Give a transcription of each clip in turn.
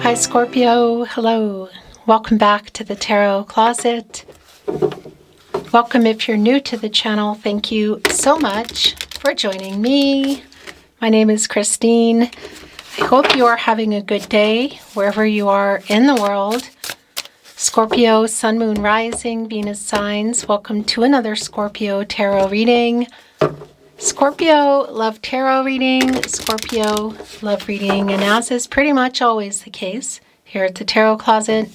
Hi Scorpio, hello. Welcome back to the Tarot Closet. Welcome if you're new to the channel. Thank you so much for joining me. My name is Christine. I hope you are having a good day wherever you are in the world. Scorpio, Sun, Moon, Rising, Venus signs. Welcome to another Scorpio Tarot reading. Scorpio Love Tarot Reading, Scorpio Love Reading, and as is pretty much always the case here at the Tarot Closet,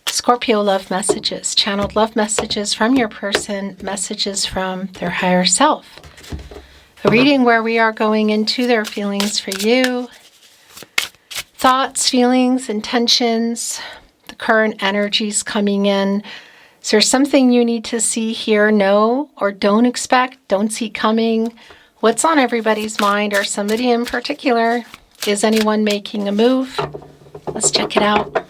Scorpio love messages, channeled love messages from your person, messages from their higher self. A reading where we are going into their feelings for you, thoughts, feelings, intentions, the current energies coming in. Is there something you need to see, hear, know, or don't expect, don't see coming? What's on everybody's mind, or somebody in particular? Is anyone making a move? Let's check it out.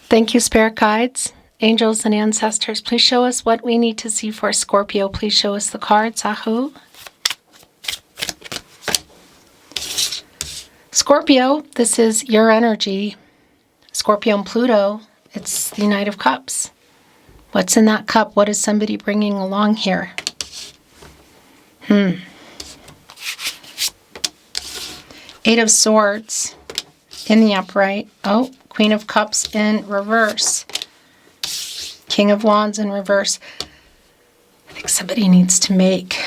Thank you, spirit guides, angels, and ancestors. Please show us what we need to see for Scorpio. Please show us the cards. Ahu. Scorpio, this is your energy. Scorpio and Pluto, it's the Knight of Cups. What's in that cup? What is somebody bringing along here? Eight of Swords in the upright. Oh, Queen of Cups in reverse. King of Wands in reverse. I think somebody needs to make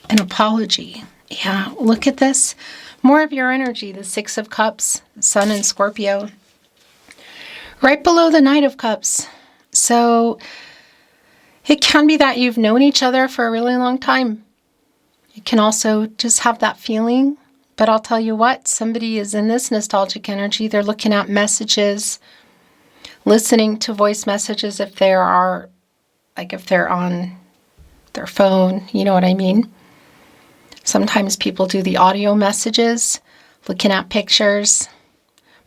an apology. Yeah, look at this. More of your energy. The Six of Cups, Sun and Scorpio. Right below the Knight of Cups. So it can be that you've known each other for a really long time. You can also just have that feeling. But I'll tell you what, somebody is in this nostalgic energy. They're looking at messages, listening to voice messages if they're on their phone, you know what I mean? Sometimes people do the audio messages, looking at pictures.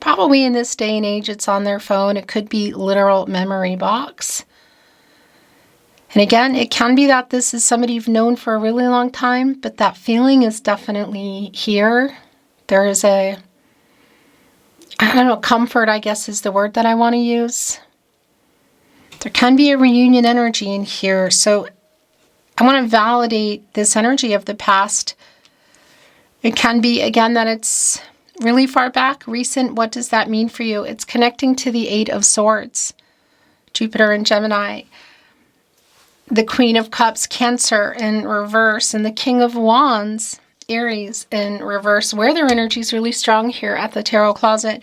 Probably in this day and age, it's on their phone. It could be literal memory box. And again, it can be that this is somebody you've known for a really long time, but that feeling is definitely here. There is comfort, I guess is the word that I want to use. There can be a reunion energy in here. So I want to validate this energy of the past. It can be, again, that it's really far back, recent. What does that mean for you? It's connecting to the Eight of Swords, Jupiter and Gemini. The Queen of Cups, Cancer in reverse, and the King of Wands, Aries in reverse, where their energy is really strong here at the Tarot Closet.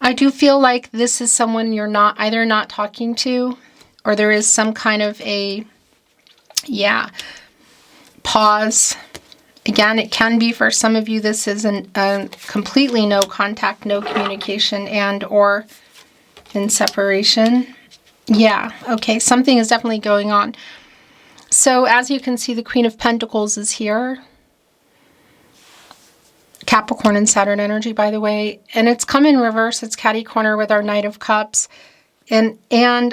I do feel like this is someone you're either not talking to, or there is some kind of a, pause. Again, it can be for some of you, this is a completely no contact, no communication, and or in separation. Yeah, okay, something is definitely going on. So as you can see, the Queen of Pentacles is here. Capricorn and Saturn energy, by the way. And it's come in reverse. It's catty corner with our Knight of Cups. And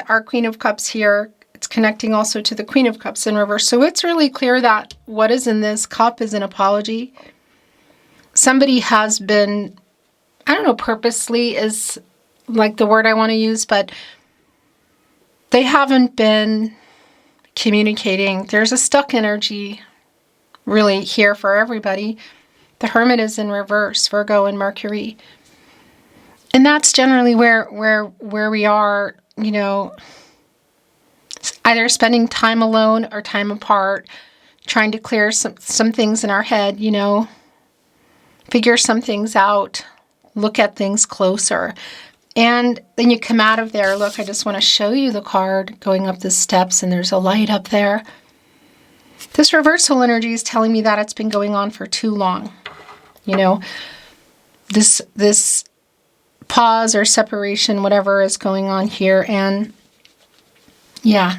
our Queen of Cups here. It's connecting also to the Queen of Cups in reverse. So it's really clear that what is in this cup is an apology. Somebody has been, I don't know, purposely is like the word I want to use, but they haven't been communicating. There's a stuck energy really here for everybody. The Hermit is in reverse, Virgo and Mercury. And that's generally where we are, you know, either spending time alone or time apart, trying to clear some things in our head, you know, figure some things out, look at things closer. And then you come out of there. Look, I just want to show you the card going up the steps, and there's a light up there. This reversal energy is telling me that it's been going on for too long. You know, this pause or separation, whatever is going on here. And yeah,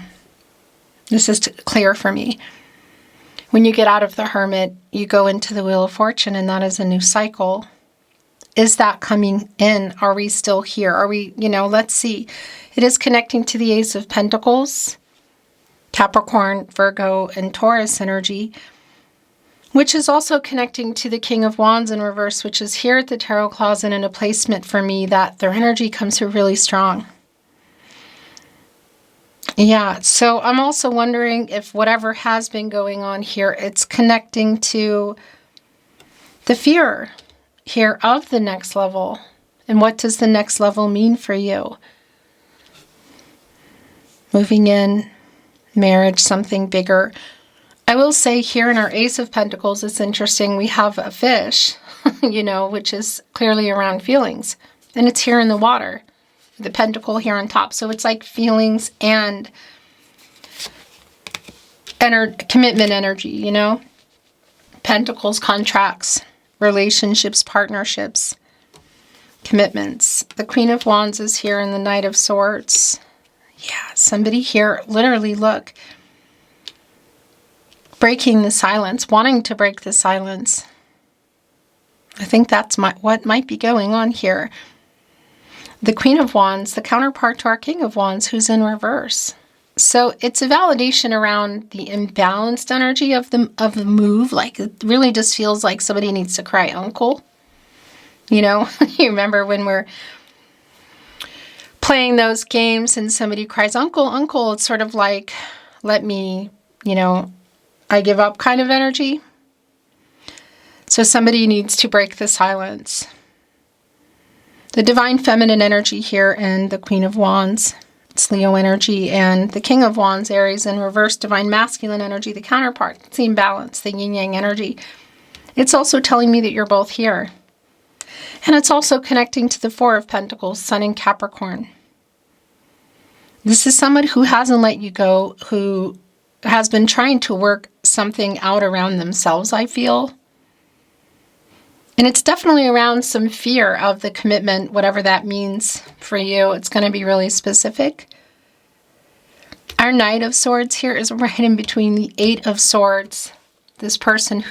this is clear for me. When you get out of the Hermit, you go into the Wheel of Fortune, and that is a new cycle. Is that coming in? Are we still here? Are we, you know, let's see. It is connecting to the Ace of Pentacles, Capricorn, Virgo, and Taurus energy. which is also connecting to the King of Wands in reverse, which is here at the Tarot Closet in a placement for me that their energy comes through really strong. Yeah, so I'm also wondering if whatever has been going on here, it's connecting to the fear here of the next level. And what does the next level mean for you? Moving in, marriage, something bigger. I will say here in our Ace of Pentacles, it's interesting, we have a fish, you know, which is clearly around feelings. And it's here in the water, the pentacle here on top. So it's like feelings and commitment energy, you know? Pentacles, contracts, relationships, partnerships, commitments. The Queen of Wands is here in the Knight of Swords. Yeah, somebody here, literally, look, breaking the silence, wanting to break the silence. I think that's what might be going on here. The Queen of Wands, the counterpart to our King of Wands, who's in reverse. So it's a validation around the imbalanced energy of the move. Like, it really just feels like somebody needs to cry uncle. You know, you remember when we're playing those games and somebody cries, uncle, uncle. It's sort of like, let me, you know, I give up kind of energy. So somebody needs to break the silence. The divine feminine energy here and the Queen of Wands. It's Leo energy, and the King of Wands, Aries, in reverse, divine masculine energy, the counterpart. It's the imbalance, the yin-yang energy. It's also telling me that you're both here. And it's also connecting to the Four of Pentacles, Sun in Capricorn. This is someone who hasn't let you go, who has been trying to work something out around themselves, I feel. And it's definitely around some fear of the commitment, whatever that means for you. It's going to be really specific. Our Knight of Swords here is right in between the Eight of Swords, this person,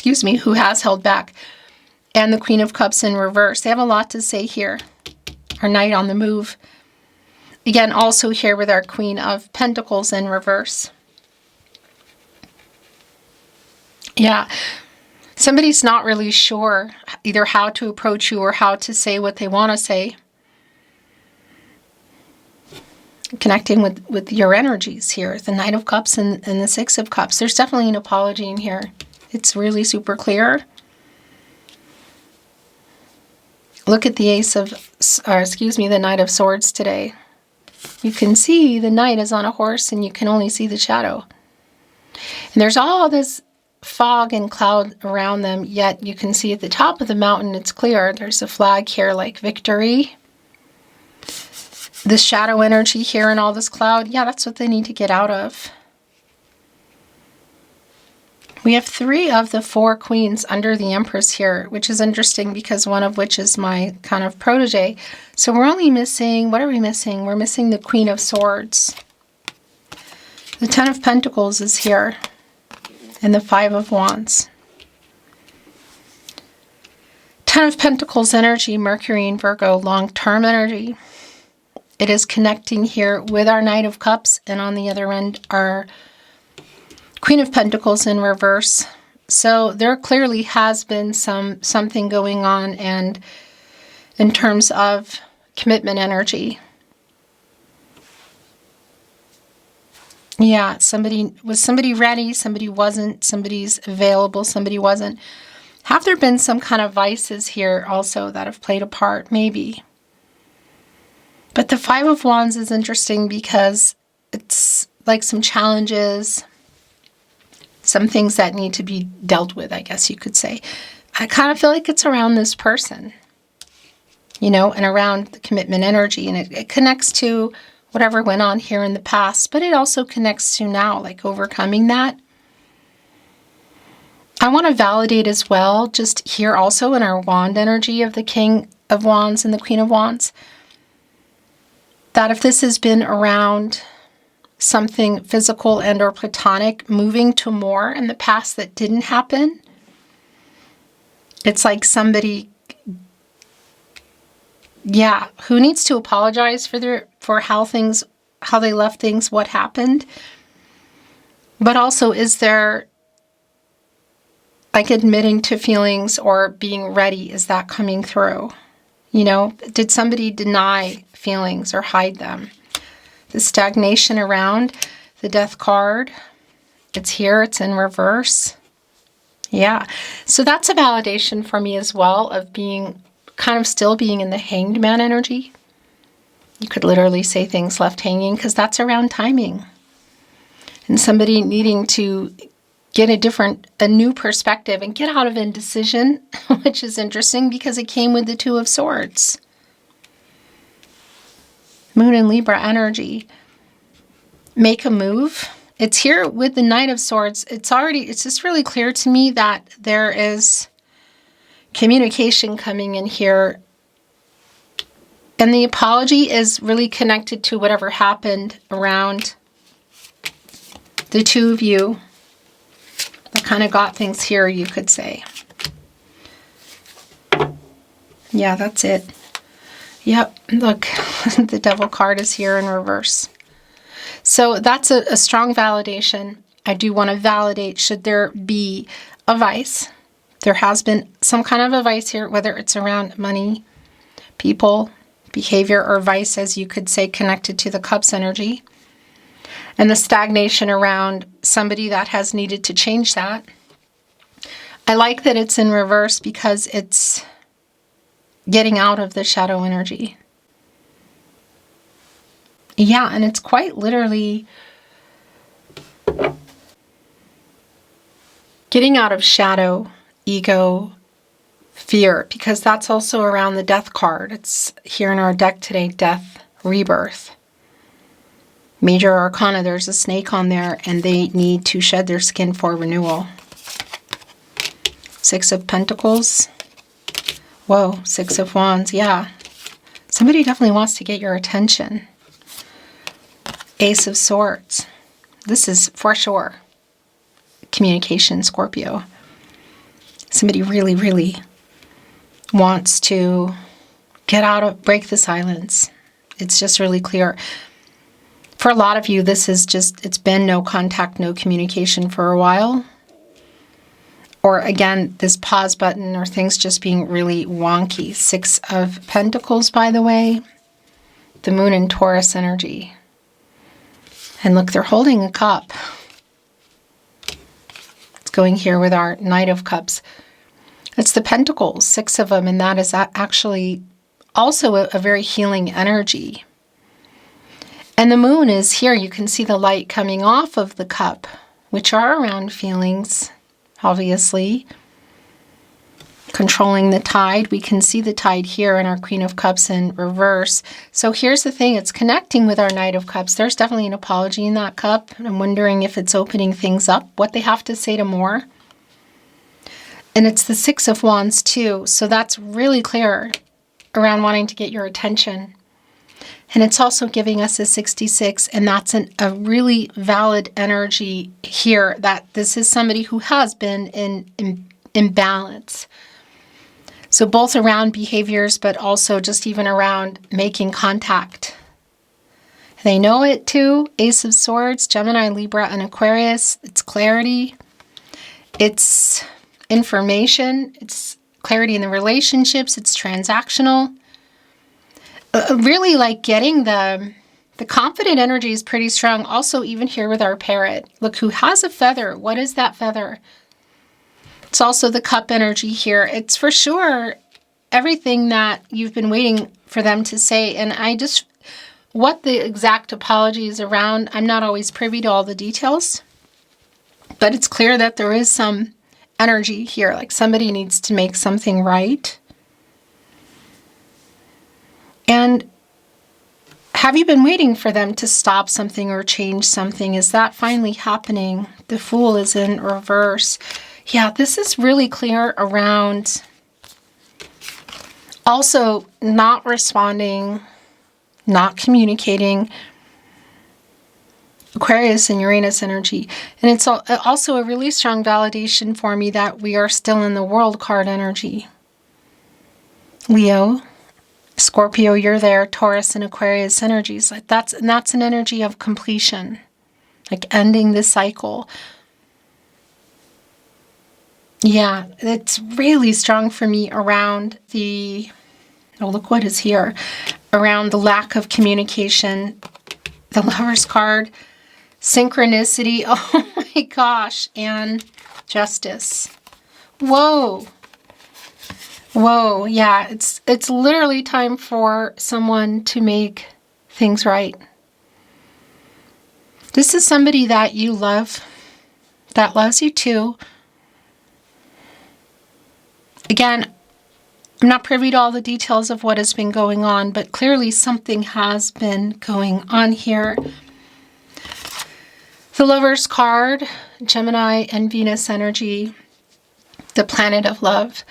who has held back, and the Queen of Cups in reverse. They have a lot to say here. Our Knight on the move. Again, also here with our Queen of Pentacles in reverse. Yeah. Somebody's not really sure either how to approach you or how to say what they want to say. Connecting with your energies here. The Knight of Cups and the Six of Cups. There's definitely an apology in here. It's really super clear. Look at the the Knight of Swords today. You can see the Knight is on a horse and you can only see the shadow. And there's all this fog and cloud around them, yet you can see at the top of the mountain it's clear. There's a flag here like victory. This shadow energy here and all this cloud, yeah, that's what they need to get out of. We have 3 of the 4 queens under the Empress here, which is interesting because one of which is my kind of protege. So we're only missing, what are we missing? We're missing the Queen of Swords. The Ten of Pentacles is here. And the Five of Wands. Ten of Pentacles energy, Mercury in Virgo, long-term energy. It is connecting here with our Knight of Cups, and on the other end, our Queen of Pentacles in reverse. So there clearly has been something going on, and in terms of commitment energy. Yeah, was somebody ready, somebody wasn't, somebody's available, somebody wasn't. Have there been some kind of vices here also that have played a part? Maybe. But the Five of Wands is interesting because it's like some challenges, some things that need to be dealt with, I guess you could say. I kind of feel like it's around this person, you know, and around the commitment energy. And it connects to whatever went on here in the past, but it also connects to now, like overcoming that. I want to validate as well, just here also in our wand energy of the King of Wands and the Queen of Wands, that if this has been around something physical and or platonic, moving to more in the past that didn't happen, it's like somebody, yeah, who needs to apologize for how they left things, what happened. But also, is there like admitting to feelings or being ready. Is that coming through? You know, did somebody deny feelings or hide them? The stagnation around the Death card. It's here. It's in reverse. Yeah. So that's a validation for me as well of being kind of still being in the Hanged Man energy. You could literally say things left hanging because that's around timing. And somebody needing to get a new perspective and get out of indecision, which is interesting because it came with the Two of Swords. Moon and Libra energy. Make a move. It's here with the Knight of Swords. It's just really clear to me that there is communication coming in here. And the apology is really connected to whatever happened around the two of you. That kind of got things here, you could say. Yeah, that's it. Yep, look, the Devil card is here in reverse. So that's a strong validation. I do want to validate, should there be a vice. There has been some kind of a vice here, whether it's around money, people, behavior, or vice, as you could say, connected to the Cups energy. And the stagnation around somebody that has needed to change that. I like that it's in reverse because it's getting out of the shadow energy. Yeah, and it's quite literally getting out of shadow, ego, fear, because that's also around the Death card. It's here in our deck today, Death, Rebirth. Major Arcana, there's a snake on there, and they need to shed their skin for renewal. Six of Pentacles. Whoa, Six of Wands, yeah. Somebody definitely wants to get your attention. Ace of Swords. This is for sure communication, Scorpio. Somebody really, really wants to break the silence. It's just really clear. For a lot of you, this is just, it's been no contact, no communication for a while. Or again, this pause button or things just being really wonky. Six of Pentacles, by the way. The Moon and Taurus energy. And look, they're holding a cup. It's going here with our Knight of Cups. It's the Pentacles, six of them, and that is actually also a very healing energy. And the Moon is here. You can see the light coming off of the cup, which are around feelings, obviously. Controlling the tide. We can see the tide here in our Queen of Cups in reverse. So here's the thing. It's connecting with our Knight of Cups. There's definitely an apology in that cup. I'm wondering if it's opening things up, what they have to say to more. And it's the Six of Wands too. So that's really clear around wanting to get your attention. And it's also giving us a 66, and that's a really valid energy here, that this is somebody who has been in balance. So both around behaviors, but also just even around making contact. They know it too. Ace of Swords, Gemini, Libra, and Aquarius. It's clarity. It's information. It's clarity in the relationships. It's transactional. Really like getting the confident energy is pretty strong. Also, even here with our parrot. Look, who has a feather? What is that feather? It's also the cup energy here. It's for sure everything that you've been waiting for them to say. And what the exact apology is around, I'm not always privy to all the details. But it's clear that there is some energy here. Like somebody needs to make something right. And have you been waiting for them to stop something or change something? Is that finally happening? The Fool is in reverse. Yeah, this is really clear around also not responding, not communicating. Aquarius and Uranus energy. And it's also a really strong validation for me that we are still in the World card energy. Leo, Scorpio, you're there. Taurus and Aquarius energies. Like that's an energy of completion, like ending the cycle. Yeah, it's really strong for me around the, oh, look what is here, around the lack of communication, the Lover's card, synchronicity, oh my gosh, and justice. Whoa. Whoa, yeah, it's literally time for someone to make things right. This is somebody that you love, that loves you too. Again, I'm not privy to all the details of what has been going on, but clearly something has been going on here. The Lover's card, Gemini and Venus energy, the planet of love.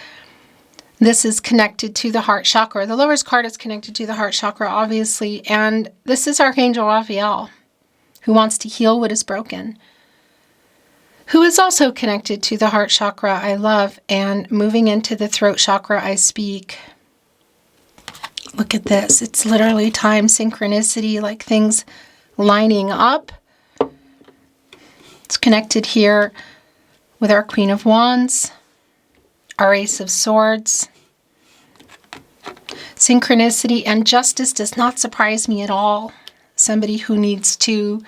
This is connected to the heart chakra. The Lover's card is connected to the heart chakra, obviously, and this is Archangel Raphael, who wants to heal what is broken, who is also connected to the heart chakra, I love, and moving into the throat chakra, I speak. Look at this. It's literally time, synchronicity, like things lining up. It's connected here with our Queen of Wands, our Ace of Swords. Synchronicity and justice does not surprise me at all. Somebody who needs to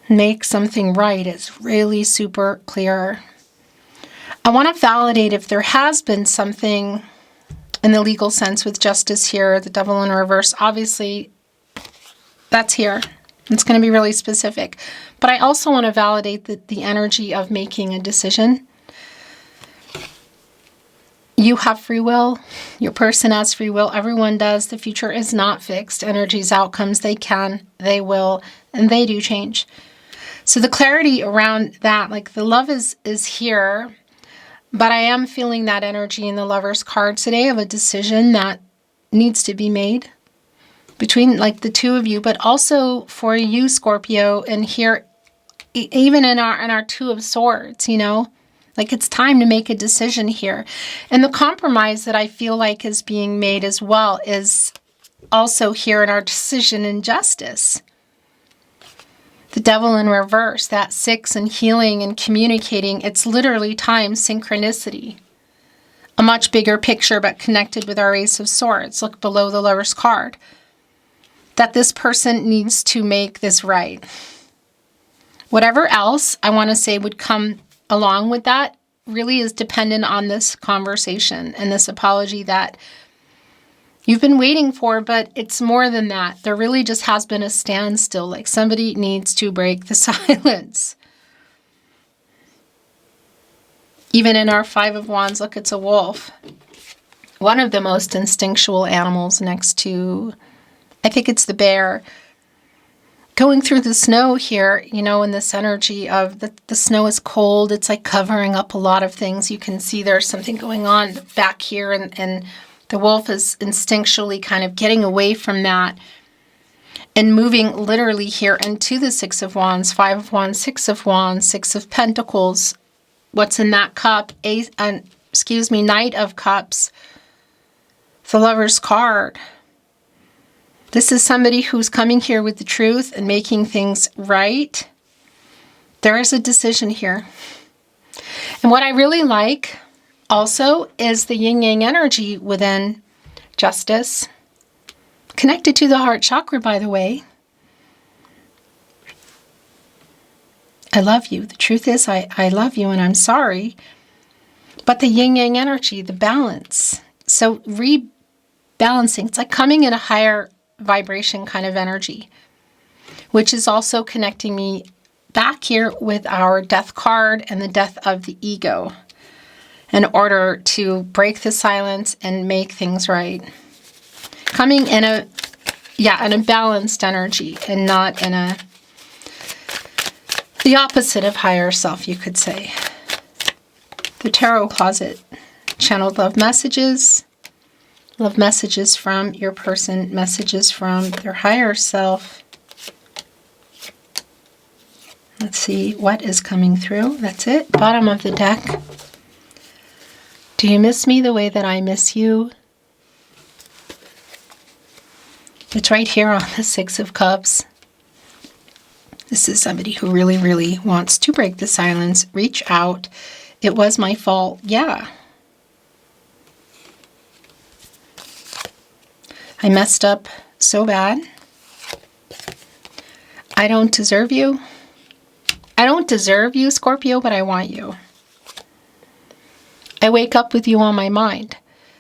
make something right is really super clear. I want to validate if there has been something in the legal sense with justice here, the Devil in reverse. Obviously, that's here. It's going to be really specific. But I also want to validate the energy of making a decision. You have free will. Your person has free will. Everyone does. The future is not fixed. Energies, outcomes, they can, they will, and they do change. So the clarity around that, like the love is here, but I am feeling that energy in the Lover's card today of a decision that needs to be made between like the two of you, but also for you, Scorpio, and here, even in our Two of Swords, you know, like it's time to make a decision here. And the compromise that I feel like is being made as well is also here in our decision in justice. The Devil in reverse, that 6 and healing and communicating, it's literally time, synchronicity. A much bigger picture, but connected with our Ace of Swords. Look below the Lover's card. That this person needs to make this right. Whatever else I want to say would come along with that really is dependent on this conversation and this apology that you've been waiting for, but it's more than that. There really just has been a standstill, like somebody needs to break the silence. Even in our Five of Wands, look, it's a wolf. One of the most instinctual animals next to, I think it's the bear. Going through the snow here, you know, in this energy of the snow is cold. It's like covering up a lot of things. You can see there's something going on back here, and the wolf is instinctually kind of getting away from that and moving literally here into the Six of Wands, Five of Wands, Six of Wands, Six of Pentacles. What's in that cup? Knight of Cups. The Lover's card. This is somebody who's coming here with the truth and making things right. There is a decision here. And what I really like also is the yin-yang energy within justice. Connected to the heart chakra, by the way. I love you. The truth is, I love you and I'm sorry. But the yin-yang energy, the balance. So rebalancing. It's like coming in a higher vibration kind of energy, which is also connecting me back here with our death card and the death of the ego in order to break the silence and make things right. Coming in a balanced energy and not in the opposite of higher self, you could say. The tarot closet, channeled love messages from your person, messages from their higher self. Let's see what is coming through. That's it. Bottom of the deck. Do you miss me the way that I miss you? It's right here on the Six of Cups. This is somebody who really, really wants to break the silence, reach out. It was my fault. Yeah. I messed up so bad. I don't deserve you. I don't deserve you, Scorpio, but I want you. I wake up with you on my mind.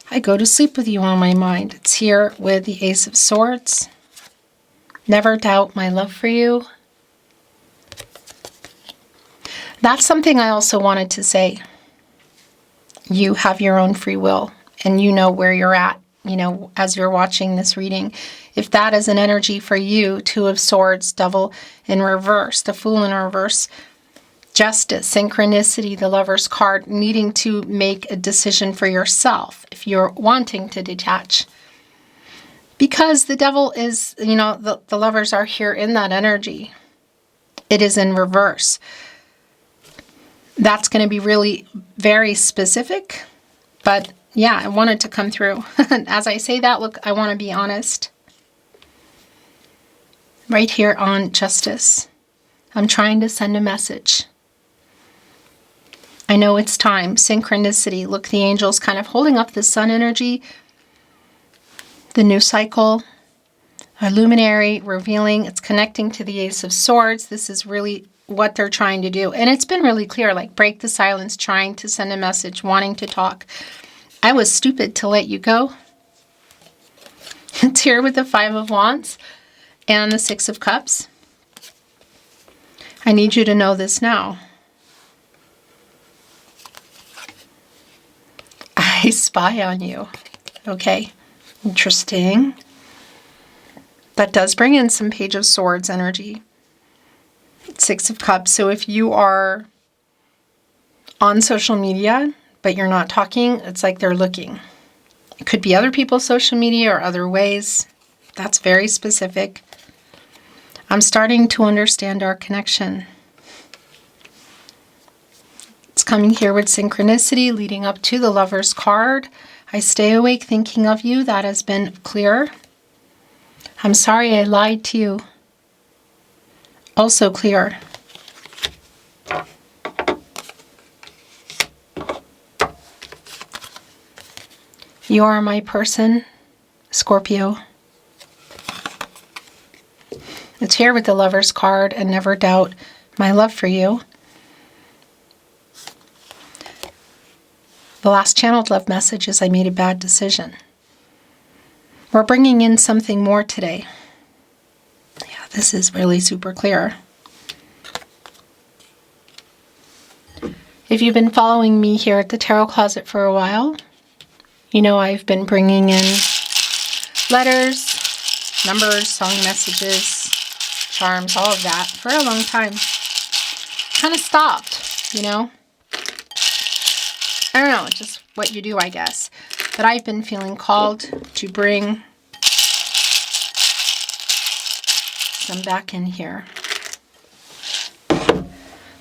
I go to sleep with you on my mind. It's here with the Ace of Swords. Never doubt my love for you. That's something I also wanted to say. You have your own free will, and you know where you're at, you know, as you're watching this reading. If that is an energy for you, Two of Swords, Devil in reverse, the Fool in reverse, Justice, Synchronicity, the Lover's card, needing to make a decision for yourself if you're wanting to detach. Because the Devil is, you know, the Lovers are here in that energy. It is in reverse. That's going to be really very specific, but yeah, I wanted to come through. As I say that, look, I want to be honest. Right here on Justice, I'm trying to send a message. I know it's time. Synchronicity. Look, the angels kind of holding up the sun energy, the new cycle, a luminary revealing. It's connecting to the Ace of Swords. This is really what they're trying to do. And it's been really clear, like break the silence, trying to send a message, wanting to talk. I was stupid to let you go. It's here with the Five of Wands and the Six of Cups. I need you to know this now. I spy on you. Okay, interesting. That does bring in some Page of Swords energy. Six of Cups. So if you are on social media, but you're not talking, it's like they're looking. It could be other people's social media or other ways. That's very specific. I'm starting to understand our connection. It's coming here with Synchronicity leading up to the Lover's card. I stay awake thinking of you. That has been clear. I'm sorry I lied to you. Also clear. You are my person, Scorpio. It's here with the Lover's card, and never doubt my love for you. The last channeled love message is I made a bad decision. We're bringing in something more today. Yeah, this is really super clear. If you've been following me here at the Tarot Closet for a while, you know I've been bringing in letters, numbers, song messages, charms, all of that for a long time. Kind of stopped, you know? I don't know, just what you do, I guess. But I've been feeling called to bring some back in here.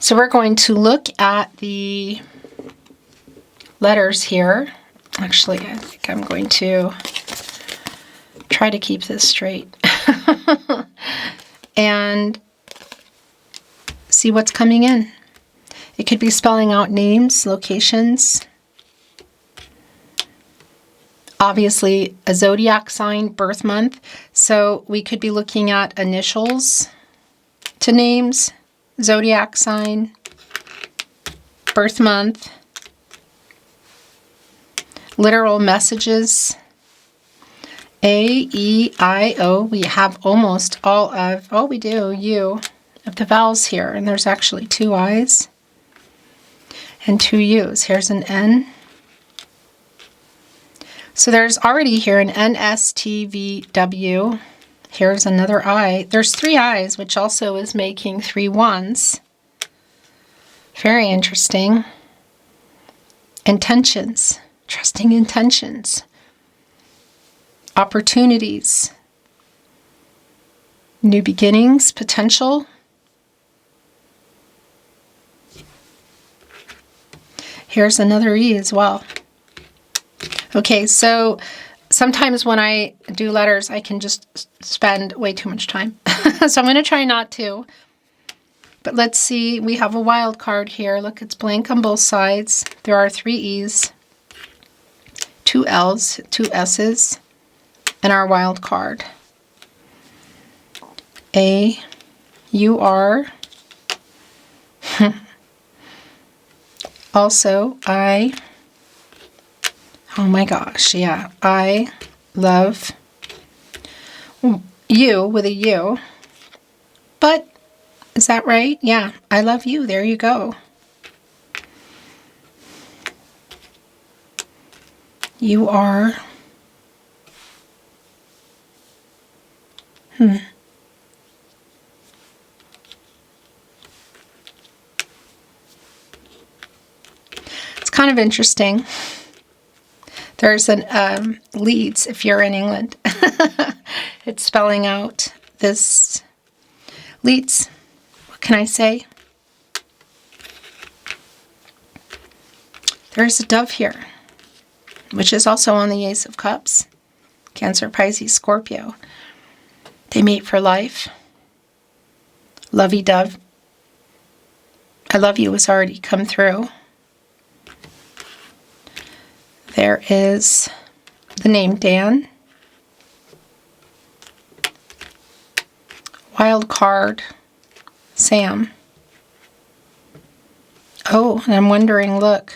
So we're going to look at the letters here. Actually, I think I'm going to try to keep this straight. And see what's coming in. It could be spelling out names, locations. Obviously, a zodiac sign, birth month. So we could be looking at initials to names, zodiac sign, birth month, literal messages, A, E, I, O. We have almost all of, oh, we do, U, of the vowels here. And there's actually two I's and two U's. Here's an N. So there's already here an N, S, T, V, W. Here's another I. There's three I's, which also is making three ones. Very interesting. Intentions. Trusting intentions. Opportunities. New beginnings. Potential. Here's another E as well. Okay, so sometimes when I do letters, I can just spend way too much time. So I'm going to try not to. But let's see, we have a wild card here. Look, it's blank on both sides. There are 3 E's, 2 L's, 2 S's, and our wild card. A, you are. Also, I, oh my gosh, yeah, I love you with a U. But, is that right? Yeah, I love you. There you go. You are. It's kind of interesting. There's an Leeds, if you're in England. It's spelling out this Leeds. What can I say? There's a dove here, which is also on the Ace of Cups. Cancer, Pisces, Scorpio. They mate for life. Lovey-dove. I love you has already come through. There is the name Dan. Wild card, Sam. Oh, and I'm wondering, look.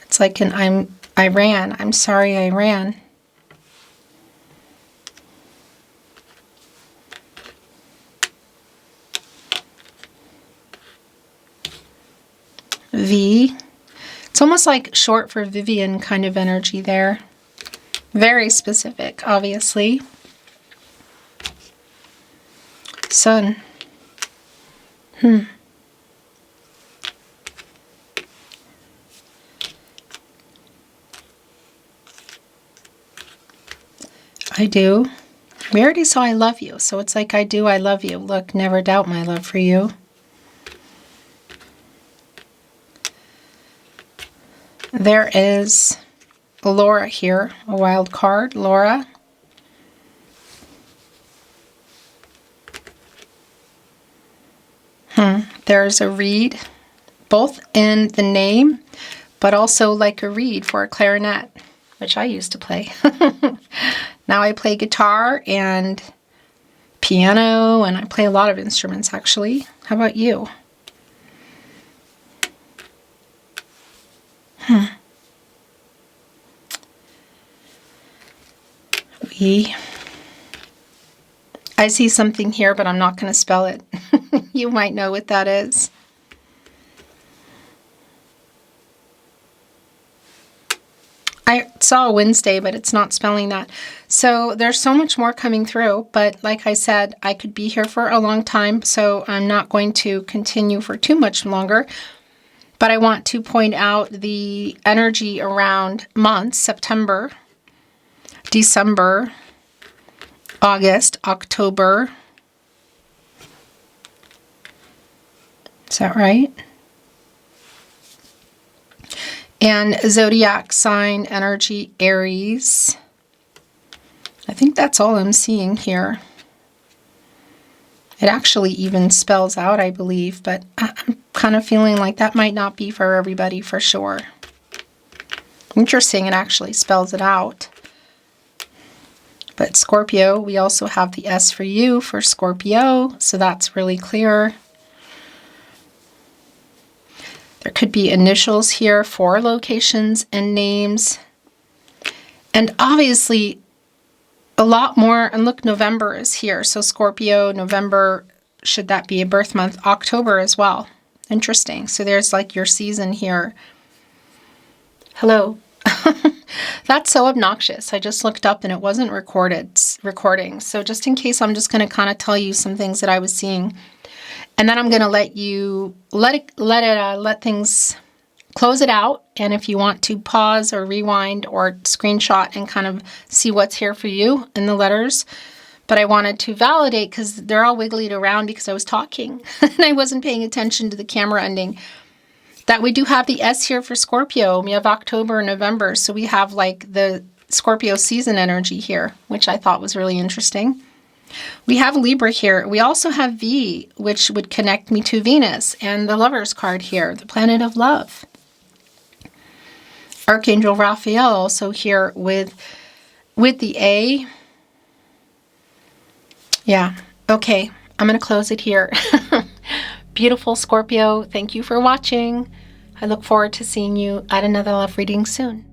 It's like an I ran. I'm sorry I ran. V. It's almost like short for Vivian kind of energy there. Very specific, obviously. Sun. I do. We already saw I love you, so it's like I do, I love you. Look, never doubt my love for you. There is Laura here, a wild card, Laura. There's a reed, both in the name, but also like a reed for a clarinet, which I used to play. Now I play guitar and piano, and I play a lot of instruments, actually. How about you? I see something here, but I'm not going to spell it. You might know what that is. I saw Wednesday, but it's not spelling that. So there's so much more coming through, but like I said, I could be here for a long time, so I'm not going to continue for too much longer. But I want to point out the energy around months: September, December, August, October. Is that right? And zodiac sign energy, Aries. I think that's all I'm seeing here. It actually even spells out, I believe, but I'm kind of feeling like that might not be for everybody for sure. Interesting, it actually spells it out. But Scorpio, we also have the S for you for Scorpio, so that's really clear. There could be initials here for locations and names. And obviously, a lot more, and look, November is here. So Scorpio, November, should that be a birth month? October as well. Interesting. So there's like your season here. Hello. That's so obnoxious. I just looked up and it wasn't recording. So just in case, I'm just going to kind of tell you some things that I was seeing. And then I'm going to let you, let things close it out. And if you want to pause or rewind or screenshot and kind of see what's here for you in the letters. But I wanted to validate because they're all wiggling around because I was talking and I wasn't paying attention to the camera ending. That we do have the S here for Scorpio. We have October and November. So we have like the Scorpio season energy here, which I thought was really interesting. We have Libra here. We also have V, which would connect me to Venus, and the Lover's card here, the planet of love. Archangel Raphael also here with the A. Yeah, okay, I'm going to close it here. Beautiful Scorpio, thank you for watching. I look forward to seeing you at another love reading soon.